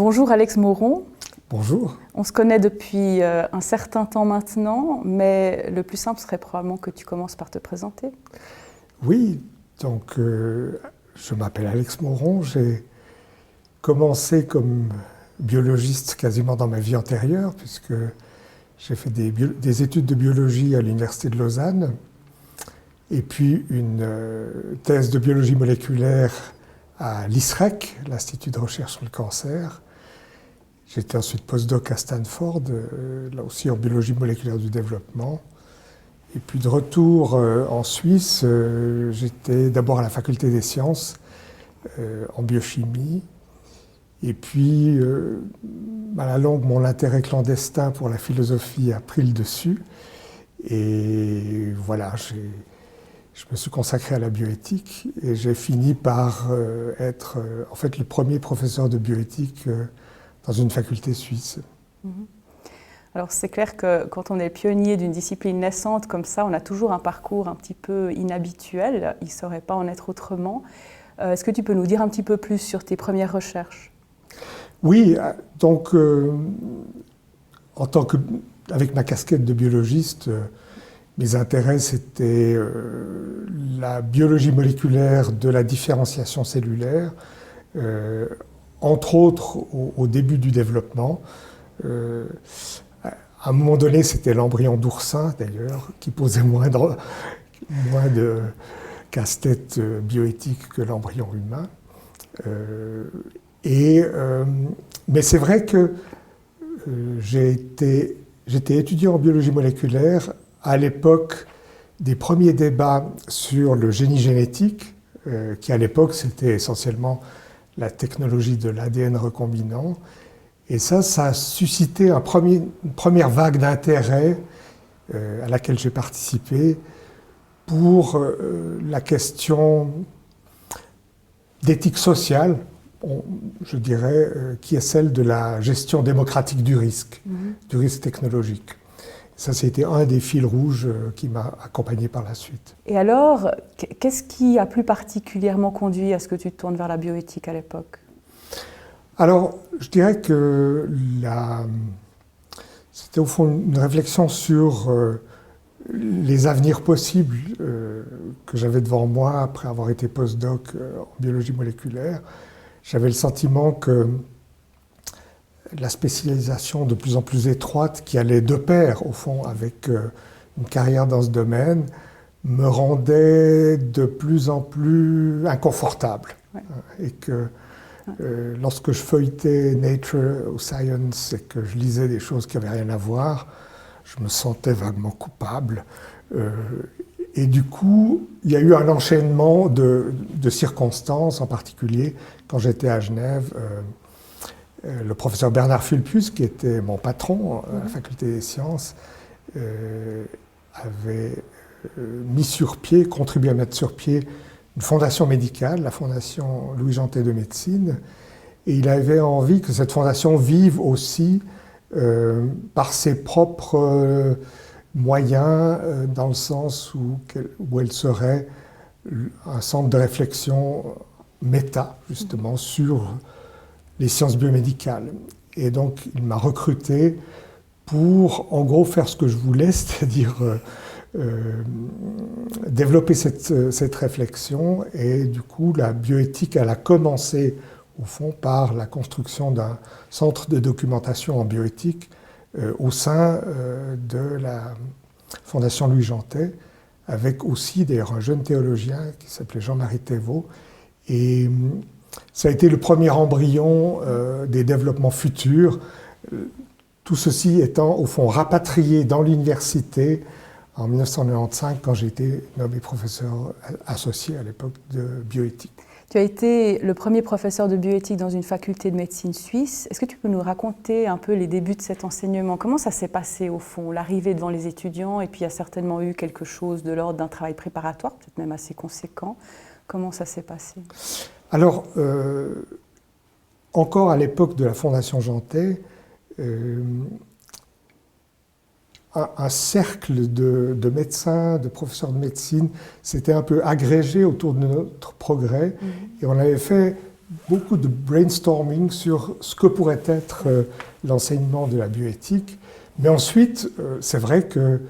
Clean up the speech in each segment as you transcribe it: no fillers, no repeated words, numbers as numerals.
Bonjour Alex Moron. Bonjour. On se connaît depuis un certain temps maintenant, mais le plus simple serait probablement que tu commences par te présenter. Oui, donc je m'appelle Alex Moron. J'ai commencé comme biologiste quasiment dans ma vie antérieure, puisque j'ai fait des études de biologie à l'Université de Lausanne, et puis une thèse de biologie moléculaire à l'ISREC, l'Institut de recherche sur le cancer. J'étais ensuite postdoc à Stanford, là aussi en biologie moléculaire du développement. Et puis de retour en Suisse, j'étais d'abord à la faculté des sciences, en biochimie. Et puis, à la longue, mon intérêt clandestin pour la philosophie a pris le dessus. Et voilà, je me suis consacré à la bioéthique et j'ai fini par être en fait le premier professeur de bioéthique dans une faculté suisse. Alors c'est clair que quand on est pionnier d'une discipline naissante comme ça, on a toujours un parcours un petit peu inhabituel, il ne saurait pas en être autrement. Est-ce que tu peux nous dire un petit peu plus sur tes premières recherches? Oui, donc avec ma casquette de biologiste, mes intérêts c'était la biologie moléculaire de la différenciation cellulaire, entre autres au début du développement. À un moment donné, c'était l'embryon d'oursin, d'ailleurs, qui posait moins de casse-tête bioéthique que l'embryon humain. Mais c'est vrai que j'étais étudiant en biologie moléculaire à l'époque des premiers débats sur le génie génétique, qui à l'époque, c'était essentiellement la technologie de l'ADN recombinant. Et ça a suscité une première vague d'intérêt à laquelle j'ai participé pour la question d'éthique sociale, je dirais, qui est celle de la gestion démocratique du risque technologique. Ça, c'était un des fils rouges qui m'a accompagné par la suite. Et alors, qu'est-ce qui a plus particulièrement conduit à ce que tu te tournes vers la bioéthique à l'époque? Alors, je dirais que c'était au fond une réflexion sur les avenirs possibles que j'avais devant moi après avoir été postdoc en biologie moléculaire. J'avais le sentiment que la spécialisation de plus en plus étroite qui allait de pair, au fond, avec une carrière dans ce domaine, me rendait de plus en plus inconfortable. Ouais. Et que lorsque je feuilletais Nature ou Science et que je lisais des choses qui n'avaient rien à voir, je me sentais vaguement coupable. Et du coup, il y a eu un enchaînement de circonstances, en particulier quand j'étais à Genève. Le professeur Bernard Fulpius, qui était mon patron à la faculté des sciences, avait contribué à mettre sur pied une fondation médicale, la fondation Louis Jeantet de médecine, et il avait envie que cette fondation vive aussi par ses propres moyens, dans le sens où elle serait un centre de réflexion méta, justement, sur les sciences biomédicales. Et donc, il m'a recruté pour, en gros, faire ce que je voulais, c'est-à-dire développer cette réflexion. Et du coup, la bioéthique, elle a commencé, au fond, par la construction d'un centre de documentation en bioéthique au sein de la Fondation Louis Jeantet, avec aussi d'ailleurs un jeune théologien qui s'appelait Jean-Marie Thévaux. Et ça a été le premier embryon des développements futurs, tout ceci étant au fond rapatrié dans l'université en 1995 quand j'ai été nommé professeur associé à l'époque de bioéthique. Tu as été le premier professeur de bioéthique dans une faculté de médecine suisse. Est-ce que tu peux nous raconter un peu les débuts de cet enseignement? Comment ça s'est passé au fond, l'arrivée devant les étudiants, et puis il y a certainement eu quelque chose de l'ordre d'un travail préparatoire, peut-être même assez conséquent. Comment ça s'est passé? Alors, encore à l'époque de la Fondation Jeantet, un cercle de médecins, de professeurs de médecine s'était un peu agrégé autour de notre progrès. Et on avait fait beaucoup de brainstorming sur ce que pourrait être l'enseignement de la bioéthique. Mais ensuite, c'est vrai que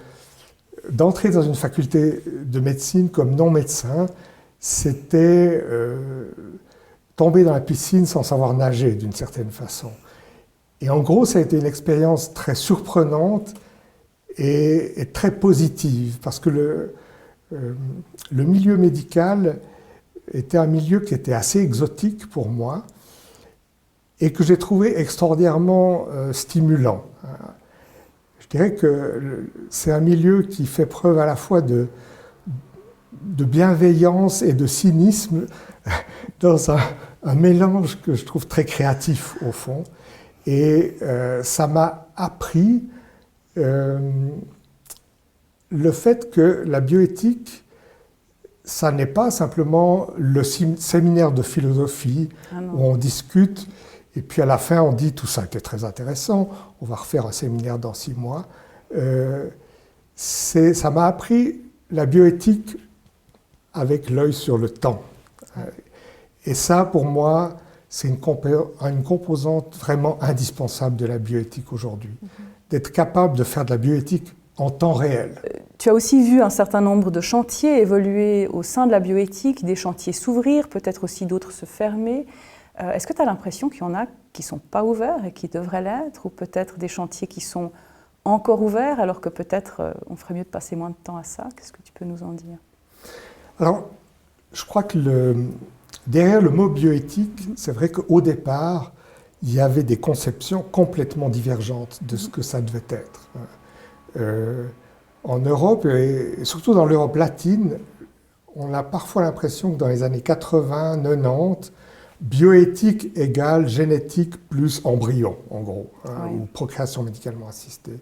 d'entrer dans une faculté de médecine comme non-médecin, c'était tomber dans la piscine sans savoir nager d'une certaine façon. Et en gros, ça a été une expérience très surprenante et très positive, parce que le milieu médical était un milieu qui était assez exotique pour moi et que j'ai trouvé extraordinairement stimulant. Je dirais que c'est un milieu qui fait preuve à la fois de bienveillance et de cynisme dans un mélange que je trouve très créatif au fond. Et ça m'a appris le fait que la bioéthique, ça n'est pas simplement le séminaire de philosophie où on discute et puis à la fin on dit tout ça était très intéressant, on va refaire un séminaire dans 6 mois. Ça m'a appris la bioéthique avec l'œil sur le temps. Et ça, pour moi, c'est une composante vraiment indispensable de la bioéthique aujourd'hui. D'être capable de faire de la bioéthique en temps réel. Tu as aussi vu un certain nombre de chantiers évoluer au sein de la bioéthique, des chantiers s'ouvrir, peut-être aussi d'autres se fermer. Est-ce que tu as l'impression qu'il y en a qui ne sont pas ouverts et qui devraient l'être, ou peut-être des chantiers qui sont encore ouverts alors que peut-être on ferait mieux de passer moins de temps à ça? Qu'est-ce que tu peux nous en dire? Alors, je crois que derrière le mot bioéthique, c'est vrai qu'au départ, il y avait des conceptions complètement divergentes de ce que ça devait être. En Europe, et surtout dans l'Europe latine, on a parfois l'impression que dans les années 80, 90, bioéthique égale génétique plus embryon, en gros, ou procréation médicalement assistée.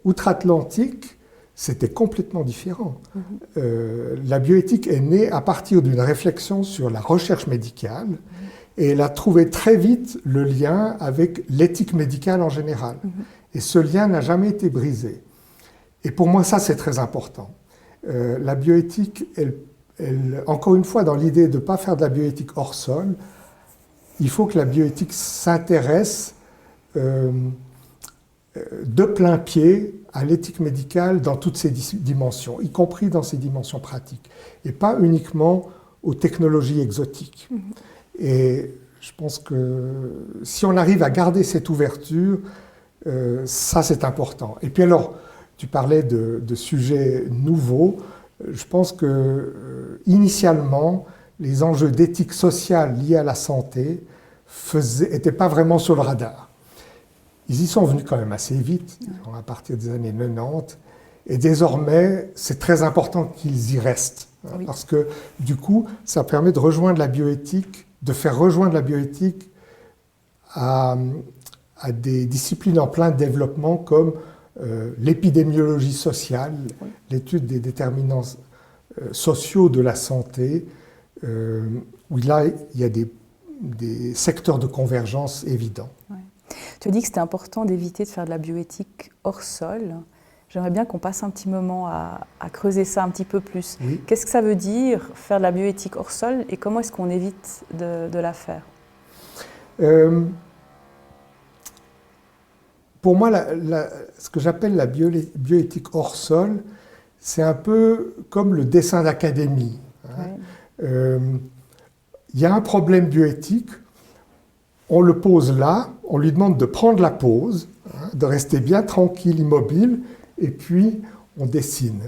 Outre-Atlantique, c'était complètement différent. La bioéthique est née à partir d'une réflexion sur la recherche médicale et elle a trouvé très vite le lien avec l'éthique médicale en général. Et ce lien n'a jamais été brisé. Et pour moi, ça, c'est très important. La bioéthique, encore une fois, dans l'idée de ne pas faire de la bioéthique hors sol, il faut que la bioéthique s'intéresse de plein pied à l'éthique médicale dans toutes ses dimensions, y compris dans ses dimensions pratiques, et pas uniquement aux technologies exotiques. Et je pense que si on arrive à garder cette ouverture, ça c'est important. Et puis alors, tu parlais de sujets nouveaux. Je pense que initialement, les enjeux d'éthique sociale liés à la santé n'étaient pas vraiment sur le radar. Ils y sont venus quand même assez vite, à partir des années 90, et désormais, c'est très important qu'ils y restent, parce que du coup, ça permet de rejoindre la bioéthique, de faire rejoindre la bioéthique à des disciplines en plein développement comme l'épidémiologie sociale, l'étude des déterminants sociaux de la santé, où là, il y a des secteurs de convergence évidents. Ouais. Tu as dit que c'était important d'éviter de faire de la bioéthique hors sol. J'aimerais bien qu'on passe un petit moment à creuser ça un petit peu plus. Oui. Qu'est-ce que ça veut dire, faire de la bioéthique hors sol, et comment est-ce qu'on évite de la faire? Pour moi, ce que j'appelle la bioéthique hors sol, c'est un peu comme le dessin d'académie. Il y a un problème bioéthique, on le pose là, on lui demande de prendre la pose, de rester bien tranquille, immobile, et puis on dessine.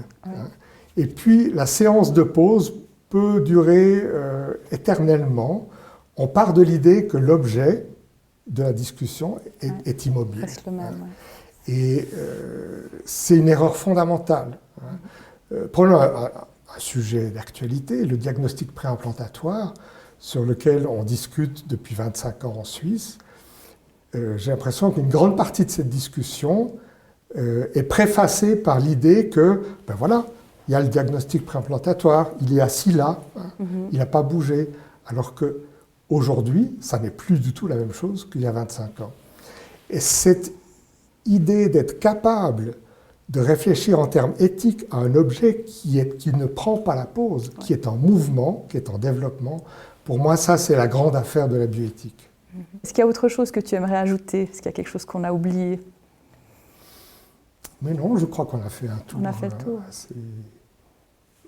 Et puis la séance de pose peut durer éternellement. On part de l'idée que l'objet de la discussion est immobile. Reste le même, Et c'est une erreur fondamentale. Prenons un sujet d'actualité, le diagnostic préimplantatoire, sur lequel on discute depuis 25 ans en Suisse. J'ai l'impression qu'une grande partie de cette discussion est préfacée par l'idée que, ben voilà, il y a le diagnostic préimplantatoire, il est assis là, il n'a pas bougé, alors qu'aujourd'hui, ça n'est plus du tout la même chose qu'il y a 25 ans. Et cette idée d'être capable de réfléchir en termes éthiques à un objet qui ne prend pas la pause, qui est en mouvement, qui est en développement, Pour moi, ça, c'est la grande affaire de la bioéthique. Est-ce qu'il y a autre chose que tu aimerais ajouter? Est-ce qu'il y a quelque chose qu'on a oublié? Mais non, je crois qu'on a fait un tour, On a fait le tour. Assez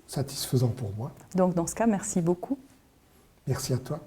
satisfaisant pour moi. Donc dans ce cas, merci beaucoup. Merci à toi.